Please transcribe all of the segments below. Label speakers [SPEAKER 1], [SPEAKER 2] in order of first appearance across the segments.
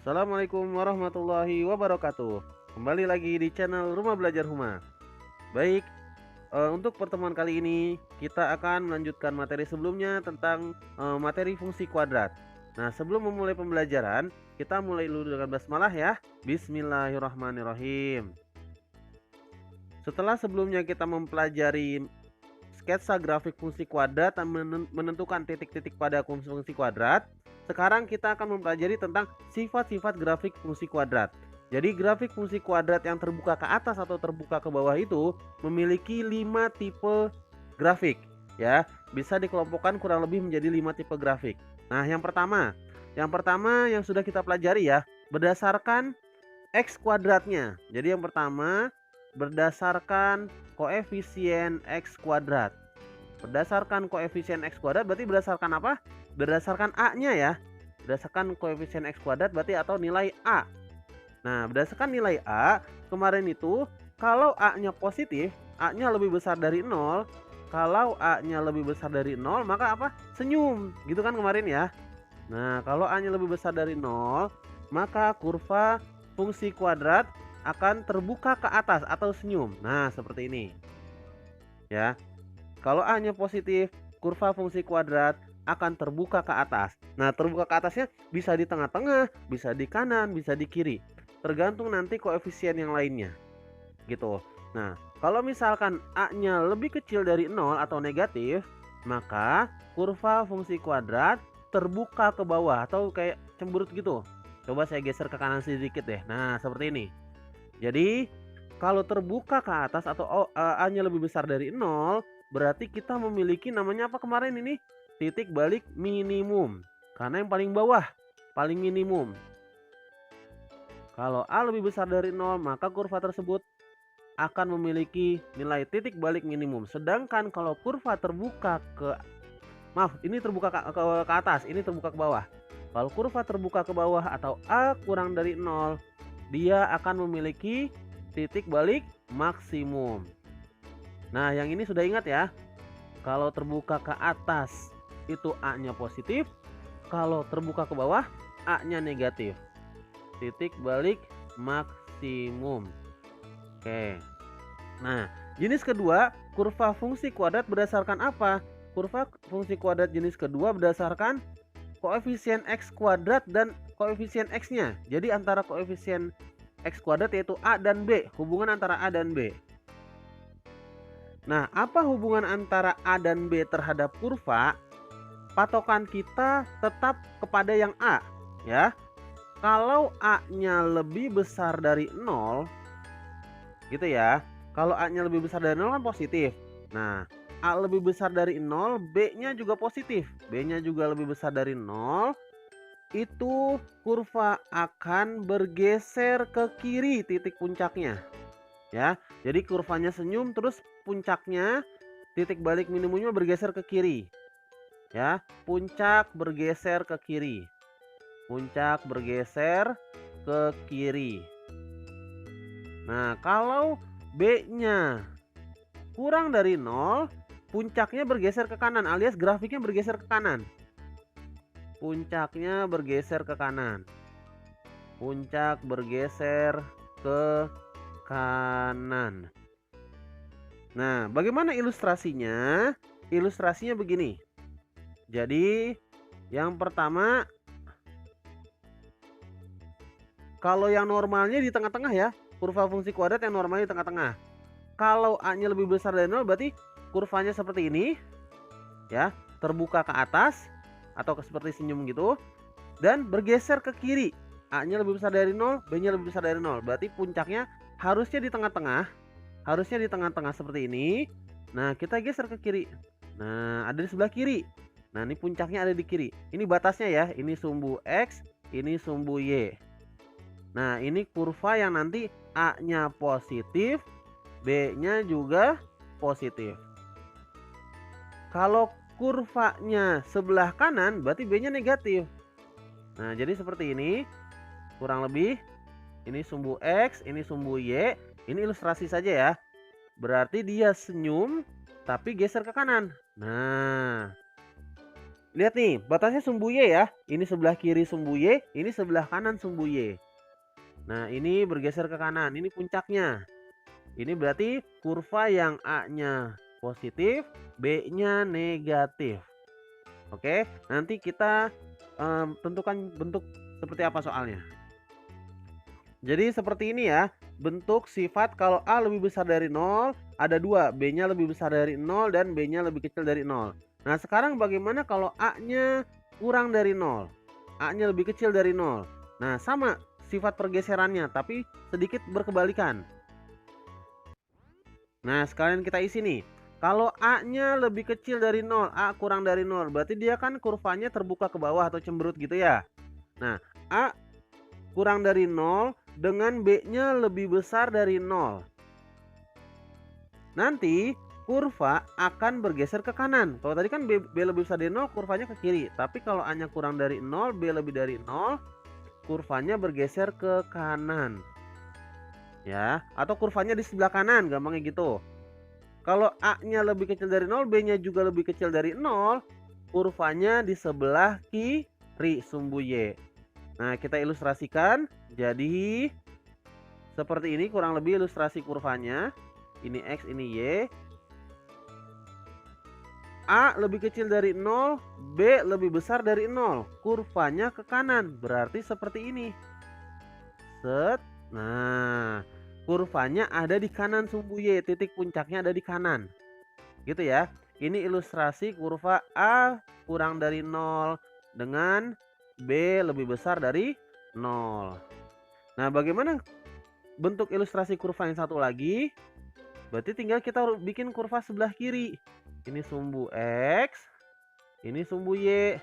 [SPEAKER 1] Assalamualaikum warahmatullahi wabarakatuh. Kembali lagi di channel Rumah Belajar Huma. Baik, untuk pertemuan kali ini kita akan melanjutkan materi sebelumnya tentang materi fungsi kuadrat. Nah, sebelum memulai pembelajaran, kita mulai dulu dengan basmalah ya. Bismillahirrahmanirrahim. Setelah sebelumnya kita mempelajari sketsa grafik fungsi kuadrat dan menentukan titik-titik pada fungsi kuadrat, sekarang kita akan mempelajari tentang sifat-sifat grafik fungsi kuadrat. Jadi grafik fungsi kuadrat yang terbuka ke atas atau terbuka ke bawah itu memiliki 5 tipe grafik ya. Bisa dikelompokkan kurang lebih menjadi 5 tipe grafik. Nah, yang pertama yang sudah kita pelajari ya, berdasarkan X kuadratnya. Jadi yang pertama berdasarkan koefisien X kuadrat. Berdasarkan koefisien X kuadrat berarti berdasarkan apa? Berdasarkan A-nya ya. Berdasarkan koefisien X kuadrat berarti atau nilai A. Nah, berdasarkan nilai A, kemarin itu kalau A-nya positif, A-nya lebih besar dari 0. Kalau A-nya lebih besar dari 0, maka apa? Senyum. Gitu kan kemarin ya. Nah, kalau A-nya lebih besar dari 0, maka kurva fungsi kuadrat akan terbuka ke atas atau senyum. Nah, seperti ini. Ya. Kalau A-nya positif, kurva fungsi kuadrat akan terbuka ke atas. Nah, terbuka ke atasnya bisa di tengah-tengah, bisa di kanan, bisa di kiri. Tergantung nanti koefisien yang lainnya. Gitu. Nah, kalau misalkan A-nya lebih kecil dari 0 atau negatif, maka kurva fungsi kuadrat terbuka ke bawah atau kayak cemberut gitu. Coba saya geser ke kanan sedikit deh. Nah, seperti ini. Jadi, kalau terbuka ke atas atau A-nya lebih besar dari 0, berarti kita memiliki namanya apa kemarin ini? Titik balik minimum. Karena yang paling bawah, paling minimum. Kalau A lebih besar dari 0, maka kurva tersebut akan memiliki nilai titik balik minimum. Sedangkan kalau kurva terbuka ke ini terbuka ke atas, ini terbuka ke bawah. Kalau kurva terbuka ke bawah atau A kurang dari 0, dia akan memiliki titik balik maksimum. Nah, yang ini sudah ingat ya. Kalau terbuka ke atas itu A-nya positif, kalau terbuka ke bawah A-nya negatif. Titik balik maksimum. Oke. Nah, jenis kedua, kurva fungsi kuadrat berdasarkan apa? Kurva fungsi kuadrat jenis kedua berdasarkan koefisien X kuadrat dan koefisien X-nya. Jadi antara koefisien X kuadrat yaitu A dan B, hubungan antara A dan B. Nah, apa hubungan antara A dan B terhadap kurva? Patokan kita tetap kepada yang A, ya. Kalau A-nya lebih besar dari 0, gitu ya. Kalau A-nya lebih besar dari 0 kan positif. Nah, A lebih besar dari 0, B-nya juga positif. B-nya juga lebih besar dari 0, itu kurva akan bergeser ke kiri titik puncaknya. Ya, jadi kurvanya senyum terus puncaknya titik balik minimumnya bergeser ke kiri. Ya, puncak bergeser ke kiri. Puncak bergeser ke kiri. Nah, kalau B-nya kurang dari 0, puncaknya bergeser ke kanan alias grafiknya bergeser ke kanan. Puncaknya bergeser ke kanan. Puncak bergeser ke kanan. Nah, bagaimana ilustrasinya? Ilustrasinya begini. Jadi, yang pertama, kalau yang normalnya di tengah-tengah ya, kurva fungsi kuadrat yang normalnya di tengah-tengah. Kalau A-nya lebih besar dari 0 berarti kurvanya seperti ini. Ya, terbuka ke atas atau seperti senyum gitu dan bergeser ke kiri. A-nya lebih besar dari 0, B-nya lebih besar dari 0. Berarti puncaknya harusnya di tengah-tengah. Harusnya di tengah-tengah seperti ini. Nah, kita geser ke kiri. Nah, ada di sebelah kiri. Nah, ini puncaknya ada di kiri. Ini batasnya ya. Ini sumbu X, ini sumbu Y. Nah, ini kurva yang nanti A-nya positif, B-nya juga positif. Kalau kurvanya sebelah kanan, berarti B-nya negatif. Nah, jadi seperti ini. Kurang lebih. Ini sumbu X, ini sumbu Y. Ini ilustrasi saja ya. Berarti dia senyum, tapi geser ke kanan. Nah, Lihat nih, batasnya sumbu Y ya. Ini sebelah kiri sumbu Y, ini sebelah kanan sumbu Y. Nah, ini bergeser ke kanan, ini puncaknya. Ini berarti kurva yang A-nya positif, B-nya negatif. Oke, nanti kita tentukan bentuk seperti apa soalnya. Jadi seperti ini ya, bentuk sifat kalau A lebih besar dari 0, ada dua, B-nya lebih besar dari 0 dan B-nya lebih kecil dari 0. Nah, sekarang bagaimana kalau A-nya kurang dari 0? A-nya lebih kecil dari 0. Nah, sama sifat pergeserannya, tapi sedikit berkebalikan. Nah, sekalian kita isi nih. Kalau A-nya lebih kecil dari 0, A kurang dari 0, berarti dia kan kurvanya terbuka ke bawah atau cemberut gitu ya. Nah, A kurang dari 0 dengan B-nya lebih besar dari 0. Nanti kurva akan bergeser ke kanan. Kalau tadi kan B lebih besar dari 0, kurvanya ke kiri. Tapi kalau A-nya kurang dari 0, B lebih dari 0, kurvanya bergeser ke kanan. Ya, atau kurvanya di sebelah kanan, gampangnya gitu. Kalau A-nya lebih kecil dari 0, B-nya juga lebih kecil dari 0, kurvanya di sebelah kiri sumbu Y. Nah, kita ilustrasikan. Jadi seperti ini kurang lebih ilustrasi kurvanya. Ini X, ini Y. A lebih kecil dari 0, B lebih besar dari 0. Kurvanya ke kanan, berarti seperti ini. Set. Nah, kurvanya ada di kanan sumbu Y, titik puncaknya ada di kanan. Gitu ya. Ini ilustrasi kurva A kurang dari 0 dengan B lebih besar dari 0. Nah, bagaimana bentuk ilustrasi kurva yang satu lagi? Berarti tinggal kita bikin kurva sebelah kiri. Ini sumbu X, ini sumbu Y.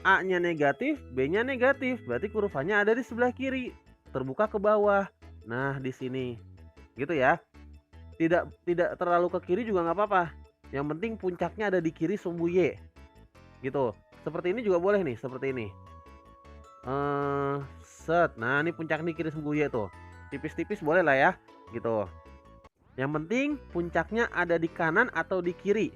[SPEAKER 1] A-nya negatif, B-nya negatif. Berarti kurvanya ada di sebelah kiri, terbuka ke bawah. Nah, di sini. Gitu ya. Tidak terlalu ke kiri juga nggak apa-apa. Yang penting puncaknya ada di kiri sumbu Y. Gitu. Seperti ini juga boleh nih, seperti ini. Set. Nah, ini puncak di kiri sumbu Y tuh. Tipis-tipis boleh lah ya, gitu. Yang penting puncaknya ada di kanan atau di kiri.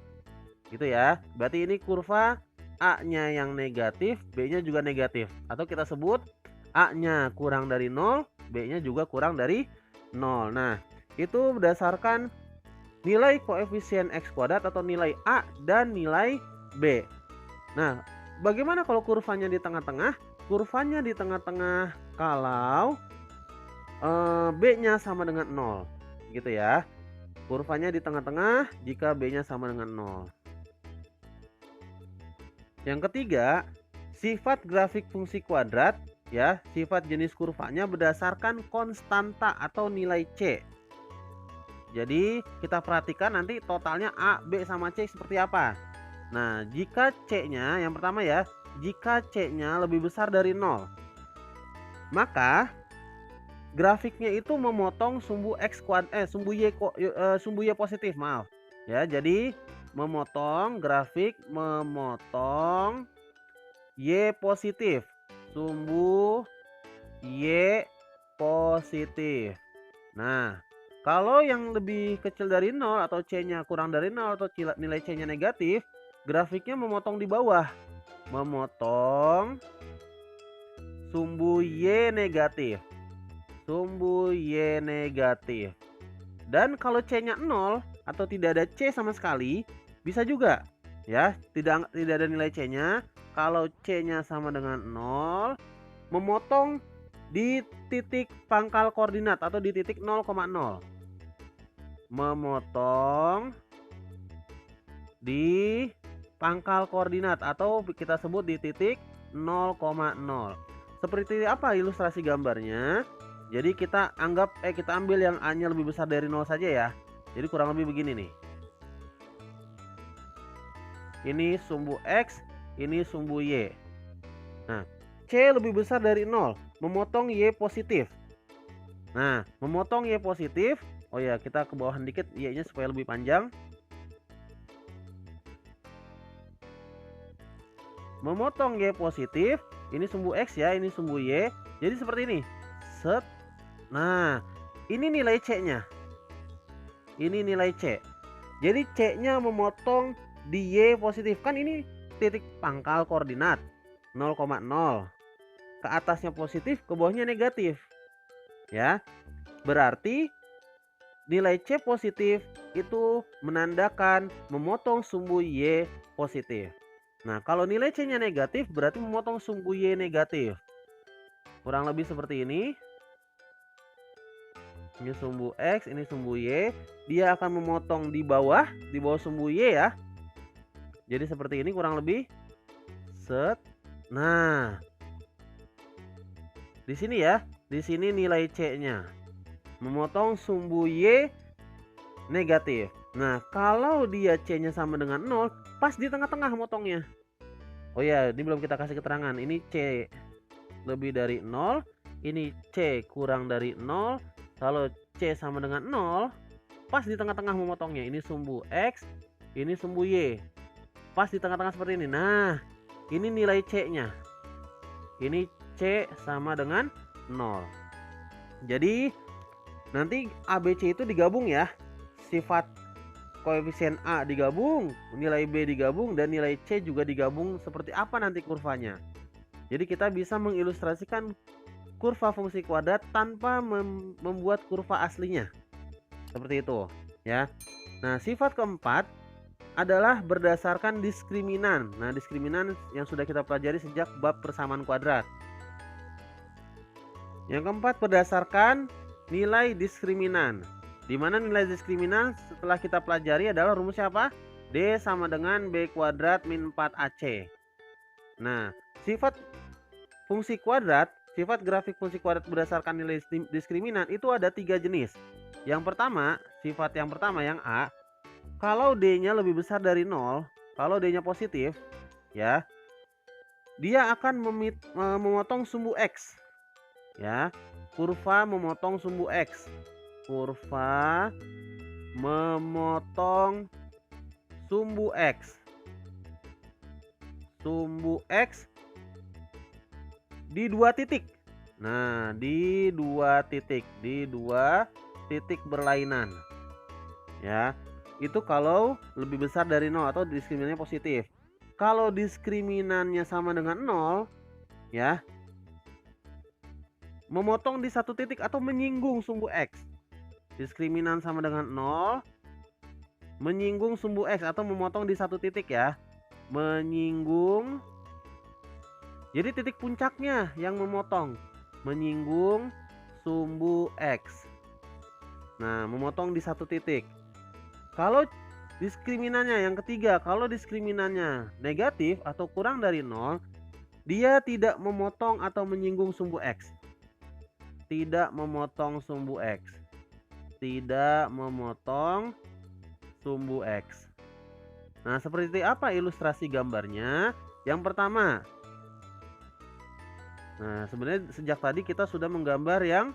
[SPEAKER 1] Gitu ya. Berarti ini kurva A-nya yang negatif, B-nya juga negatif. Atau kita sebut A-nya kurang dari 0, B-nya juga kurang dari 0. Nah, itu berdasarkan nilai koefisien X kuadrat atau nilai A dan nilai B. Nah, bagaimana kalau kurvanya di tengah-tengah? Kurvanya di tengah-tengah kalau B-nya sama dengan 0. Gitu ya. Kurvanya di tengah-tengah jika B-nya sama dengan 0. Yang ketiga, sifat grafik fungsi kuadrat ya, sifat jenis kurvanya berdasarkan konstanta atau nilai C. Jadi kita perhatikan nanti totalnya A, B sama C seperti apa. Nah, jika C-nya yang pertama ya, jika C-nya lebih besar dari 0, maka grafiknya itu memotong sumbu X kuadrat sumbu Y positif, maaf. Ya, jadi grafik memotong Y positif. Sumbu Y positif. Nah, kalau yang lebih kecil dari 0 atau C-nya kurang dari 0 atau nilai C-nya negatif, grafiknya memotong di bawah. Memotong sumbu Y negatif. Sumbu Y negatif. Dan kalau C-nya 0 atau tidak ada C sama sekali, bisa juga ya, tidak ada nilai C-nya. Kalau C-nya sama dengan 0, memotong di titik pangkal koordinat atau di titik 0,0. Memotong di pangkal koordinat atau kita sebut di titik 0,0. Seperti apa ilustrasi gambarnya? Jadi kita ambil yang A-nya lebih besar dari 0 saja ya. Jadi kurang lebih begini nih. Ini sumbu X, ini sumbu Y. Nah, C lebih besar dari 0, memotong Y positif. Nah, memotong Y positif. Oh ya, kita ke bawahan dikit Y-nya supaya lebih panjang. Memotong Y positif. Ini sumbu X ya, ini sumbu Y. Jadi seperti ini. Set. Nah, ini nilai C-nya. Ini nilai C. Jadi C-nya memotong di Y positif. Kan ini titik pangkal koordinat 0,0. Ke atasnya positif, ke bawahnya negatif. Ya. Berarti nilai C positif itu menandakan memotong sumbu Y positif. Nah, kalau nilai C-nya negatif berarti memotong sumbu Y negatif. Kurang lebih seperti ini. Ini sumbu X, ini sumbu Y. Dia akan memotong di bawah sumbu Y ya. Jadi seperti ini kurang lebih. Set. Nah, di sini ya, di sini nilai C-nya memotong sumbu Y negatif. Nah, kalau dia C-nya sama dengan 0, pas di tengah-tengah motongnya. Oh ya, ini belum kita kasih keterangan. Ini C lebih dari 0, ini C kurang dari 0. Kalau C sama dengan 0, pas di tengah-tengah memotongnya. Ini sumbu X, ini sumbu Y. Pas di tengah-tengah seperti ini. Nah, ini nilai C-nya. Ini C sama dengan 0. Jadi nanti ABC itu digabung ya. Sifat koefisien A digabung, nilai B digabung, dan nilai C juga digabung. Seperti apa nanti kurvanya? Jadi kita bisa mengilustrasikan kurva fungsi kuadrat tanpa membuat kurva aslinya. Seperti itu ya. Nah, sifat keempat adalah berdasarkan diskriminan. Nah, diskriminan yang sudah kita pelajari sejak bab persamaan kuadrat. Yang keempat berdasarkan nilai diskriminan. Di mana nilai diskriminan setelah kita pelajari adalah rumusnya apa? D sama dengan B kuadrat min 4AC. Nah, sifat fungsi kuadrat, sifat grafik fungsi kuadrat berdasarkan nilai diskriminan itu ada 3 jenis. Yang pertama, sifat yang pertama yang A, kalau D-nya lebih besar dari 0, kalau D-nya positif, ya, dia akan memotong sumbu X. Ya, kurva memotong sumbu X. Kurva memotong sumbu X. Sumbu X di 2 titik. Nah, di 2 titik, di 2 titik berlainan. Ya, itu kalau lebih besar dari 0 atau diskriminannya positif. Kalau diskriminannya sama dengan 0, ya, memotong di 1 titik atau menyinggung sumbu X. Diskriminan sama dengan 0, menyinggung sumbu X atau memotong di 1 titik ya. Menyinggung. Jadi titik puncaknya yang memotong. Menyinggung sumbu X. Nah, memotong di 1 titik. Kalau diskriminannya yang ketiga, kalau diskriminannya negatif atau kurang dari 0, dia tidak memotong atau menyinggung sumbu X. Tidak memotong sumbu X. Tidak memotong sumbu X. Nah, seperti apa ilustrasi gambarnya? Yang pertama, nah sebenarnya sejak tadi kita sudah menggambar yang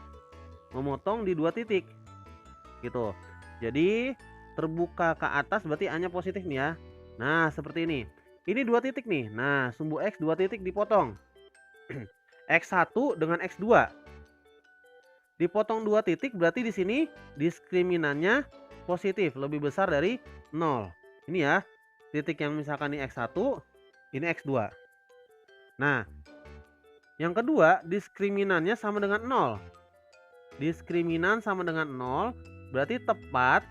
[SPEAKER 1] memotong di 2 titik gitu. Jadi terbuka ke atas berarti A-nya positif nih ya. Nah, seperti ini. Ini 2 titik nih. Nah, sumbu X 2 titik dipotong. X1 dengan X2. Dipotong 2 titik berarti di sini diskriminannya positif, lebih besar dari 0. Ini ya, titik yang misalkan ini X1, ini X2. Nah, yang kedua diskriminannya sama dengan 0. Diskriminan sama dengan 0 berarti tepat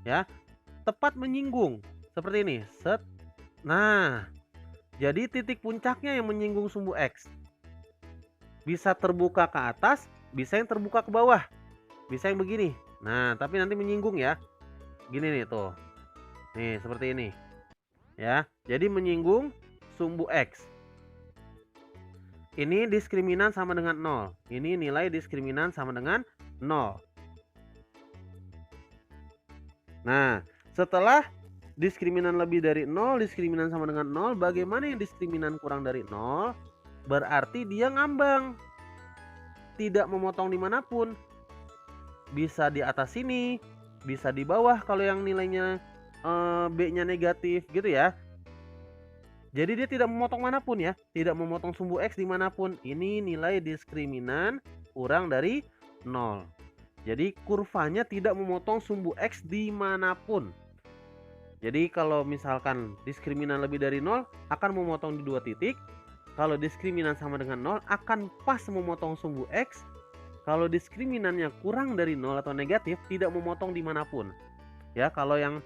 [SPEAKER 1] ya, tepat menyinggung. Seperti ini, set. Nah, jadi titik puncaknya yang menyinggung sumbu X. Bisa terbuka ke atas, bisa yang terbuka ke bawah, bisa yang begini. Nah, tapi nanti menyinggung ya. Gini nih tuh. Nih, seperti ini. Ya, jadi menyinggung sumbu X. Ini diskriminan sama dengan 0. Ini nilai diskriminan sama dengan 0. Nah, setelah diskriminan lebih dari 0, diskriminan sama dengan 0, bagaimana yang diskriminan kurang dari 0? Berarti dia ngambang. Tidak memotong dimanapun. Bisa di atas sini, bisa di bawah kalau yang nilainya B-nya negatif gitu ya. Jadi dia tidak memotong manapun ya, tidak memotong sumbu X dimanapun. Ini nilai diskriminan kurang dari 0. Jadi kurvanya tidak memotong sumbu X dimanapun. Jadi kalau misalkan diskriminan lebih dari 0 akan memotong di 2 titik. Kalau diskriminan sama dengan 0 akan pas memotong sumbu X. Kalau diskriminan-nya kurang dari 0 atau negatif tidak memotong dimanapun. Ya, kalau yang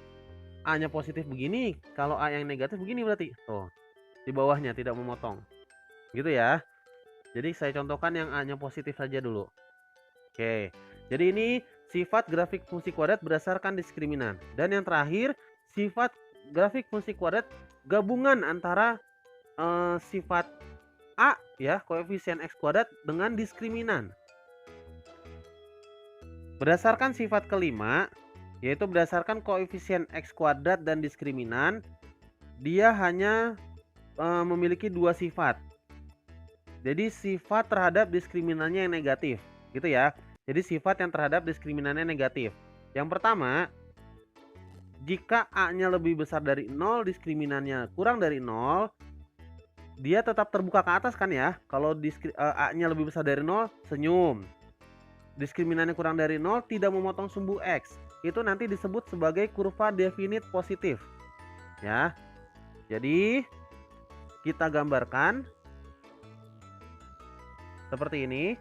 [SPEAKER 1] A-nya positif begini, kalau A yang negatif begini berarti. Tuh, di bawahnya tidak memotong. Gitu ya. Jadi saya contohkan yang A-nya positif saja dulu. Oke. Jadi ini sifat grafik fungsi kuadrat berdasarkan diskriminan. Dan yang terakhir, sifat grafik fungsi kuadrat gabungan antara sifat A ya, koefisien X kuadrat dengan diskriminan. Berdasarkan sifat kelima, yaitu berdasarkan koefisien X kuadrat dan diskriminan, dia hanya memiliki 2 sifat. Jadi sifat terhadap diskriminannya yang negatif, gitu ya. Jadi sifat yang terhadap diskriminannya negatif. Yang pertama, jika A-nya lebih besar dari 0, diskriminannya kurang dari 0, dia tetap terbuka ke atas kan ya. Kalau A-nya lebih besar dari 0, senyum. Diskriminannya kurang dari 0, tidak memotong sumbu X. Itu nanti disebut sebagai kurva definite positif. Ya. Jadi kita gambarkan seperti ini.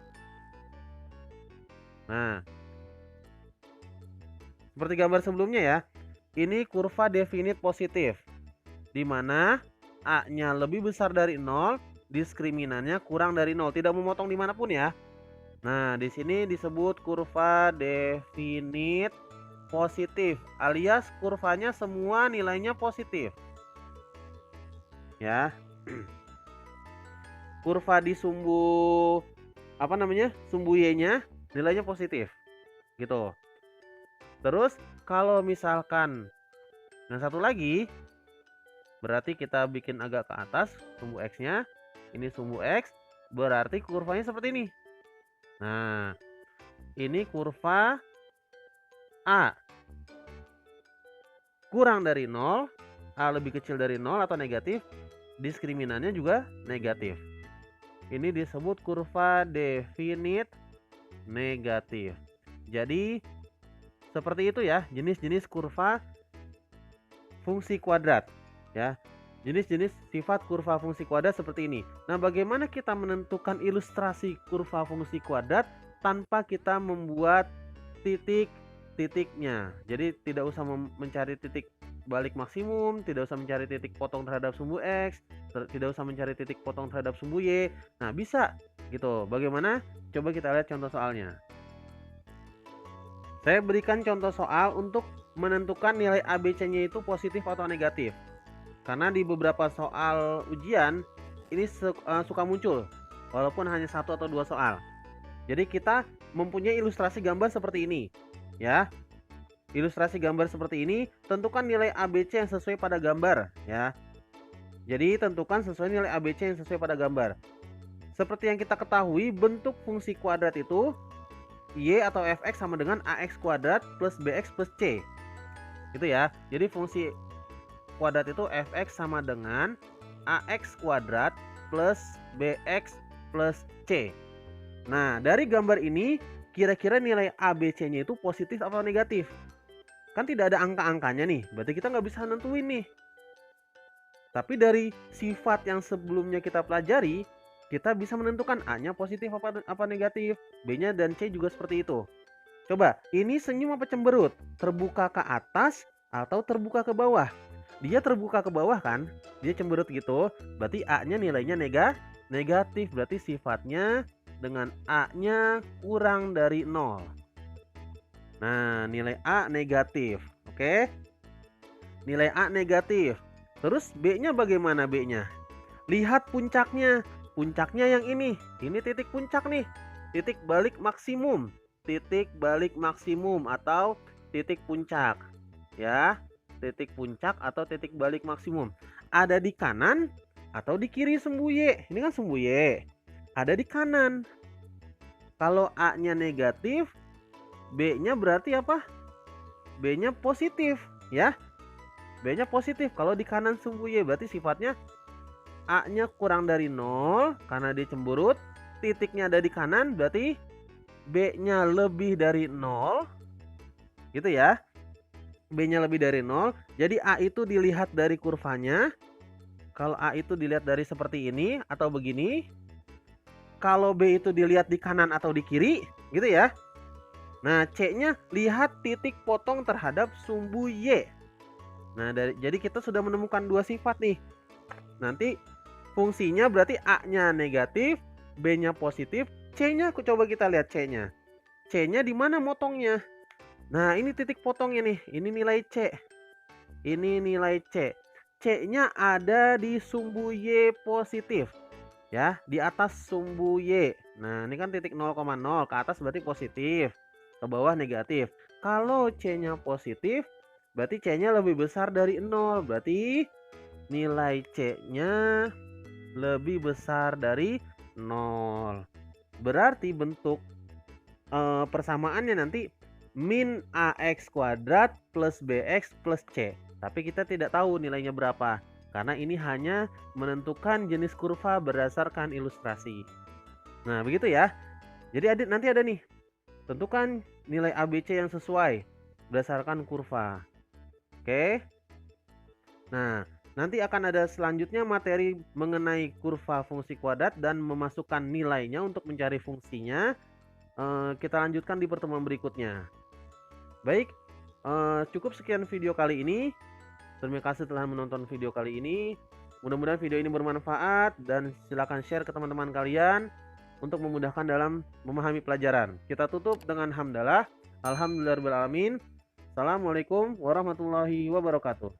[SPEAKER 1] Nah, seperti gambar sebelumnya ya. Ini kurva definite positif, di mana A-nya lebih besar dari 0, diskriminannya kurang dari 0, tidak memotong dimanapun ya. Nah, di sini disebut kurva definite positif, alias kurvanya semua nilainya positif. Ya. Kurva di sumbu sumbu Y-nya nilainya positif. Gitu. Terus kalau misalkan yang satu lagi, berarti kita bikin agak ke atas sumbu X-nya. Ini sumbu X, berarti kurvanya seperti ini. Nah, ini kurva A kurang dari 0, A lebih kecil dari 0 atau negatif, diskriminannya juga negatif. Ini disebut kurva definite negatif. Jadi seperti itu ya jenis-jenis kurva fungsi kuadrat ya. Jenis-jenis sifat kurva fungsi kuadrat seperti ini. Nah, bagaimana kita menentukan ilustrasi kurva fungsi kuadrat tanpa kita membuat titik-titiknya. Jadi tidak usah mencari titik balik maksimum, tidak usah mencari titik potong terhadap sumbu X, tidak usah mencari titik potong terhadap sumbu Y. Nah, bisa gitu. Bagaimana? Coba kita lihat contoh soalnya. Saya berikan contoh soal untuk menentukan nilai ABC-nya itu positif atau negatif. Karena di beberapa soal ujian ini suka muncul, walaupun hanya 1 atau 2 soal. Jadi kita mempunyai ilustrasi gambar seperti ini, ya. Ilustrasi gambar seperti ini, tentukan nilai ABC yang sesuai pada gambar, ya. Jadi tentukan sesuai nilai ABC yang sesuai pada gambar. Seperti yang kita ketahui, bentuk fungsi kuadrat itu Y atau Fx sama dengan AX kuadrat plus BX plus C. Gitu ya. Jadi fungsi kuadrat itu Fx sama dengan AX kuadrat plus BX plus C. Nah, dari gambar ini kira-kira nilai ABC-nya itu positif atau negatif? Kan tidak ada angka-angkanya nih, berarti kita nggak bisa nentuin nih. Tapi dari sifat yang sebelumnya kita pelajari, kita bisa menentukan A-nya positif apa negatif, B-nya dan C juga seperti itu. Coba, ini senyum apa cemberut? Terbuka ke atas atau terbuka ke bawah? Dia terbuka ke bawah kan? Dia cemberut gitu, berarti A-nya nilainya negatif, berarti sifatnya dengan A-nya kurang dari 0. Nah, nilai A negatif. Oke. Nilai A negatif. Terus B-nya bagaimana B-nya? Lihat puncaknya. Puncaknya yang ini. Ini titik puncak nih. Titik balik maksimum. Titik balik maksimum atau titik puncak. Ya, titik puncak atau titik balik maksimum. Ada di kanan atau di kiri sumbu Y. Ini kan sumbu Y. Ada di kanan. Kalau A-nya negatif, B-nya berarti apa? B-nya positif, ya. B-nya positif. Kalau di kanan sumbu Y berarti sifatnya A-nya kurang dari 0 karena dia cemberut. Titiknya ada di kanan berarti B-nya lebih dari 0. Gitu ya. B-nya lebih dari 0, jadi A itu dilihat dari kurvanya. Kalau A itu dilihat dari seperti ini atau begini. Kalau B itu dilihat di kanan atau di kiri, gitu ya. Nah, C-nya lihat titik potong terhadap sumbu Y. Nah, jadi kita sudah menemukan dua sifat nih. Nanti fungsinya berarti A-nya negatif, B-nya positif, C-nya coba kita lihat C-nya. C-nya di mana motongnya? Nah, ini titik potongnya nih. Ini nilai C. Ini nilai C. C-nya ada di sumbu Y positif. Ya, di atas sumbu Y. Nah, ini kan titik 0,0, ke atas berarti positif, ke bawah negatif. Kalau C-nya positif, berarti C-nya lebih besar dari 0. Berarti nilai C-nya lebih besar dari 0. Berarti bentuk persamaannya nanti min AX kuadrat plus BX plus C. Tapi kita tidak tahu nilainya berapa, karena ini hanya menentukan jenis kurva berdasarkan ilustrasi. Nah, begitu ya. Jadi nanti ada nih, tentukan nilai ABC yang sesuai berdasarkan kurva. Oke. Nah, nanti akan ada selanjutnya materi mengenai kurva fungsi kuadrat dan memasukkan nilainya untuk mencari fungsinya. Kita lanjutkan di pertemuan berikutnya. Baik, cukup sekian video kali ini. Terima kasih telah menonton video kali ini. Mudah-mudahan video ini bermanfaat dan silakan share ke teman-teman kalian untuk memudahkan dalam memahami pelajaran. Kita tutup dengan hamdalah. Alhamdulillahirabbil alamin. Assalamualaikum warahmatullahi wabarakatuh.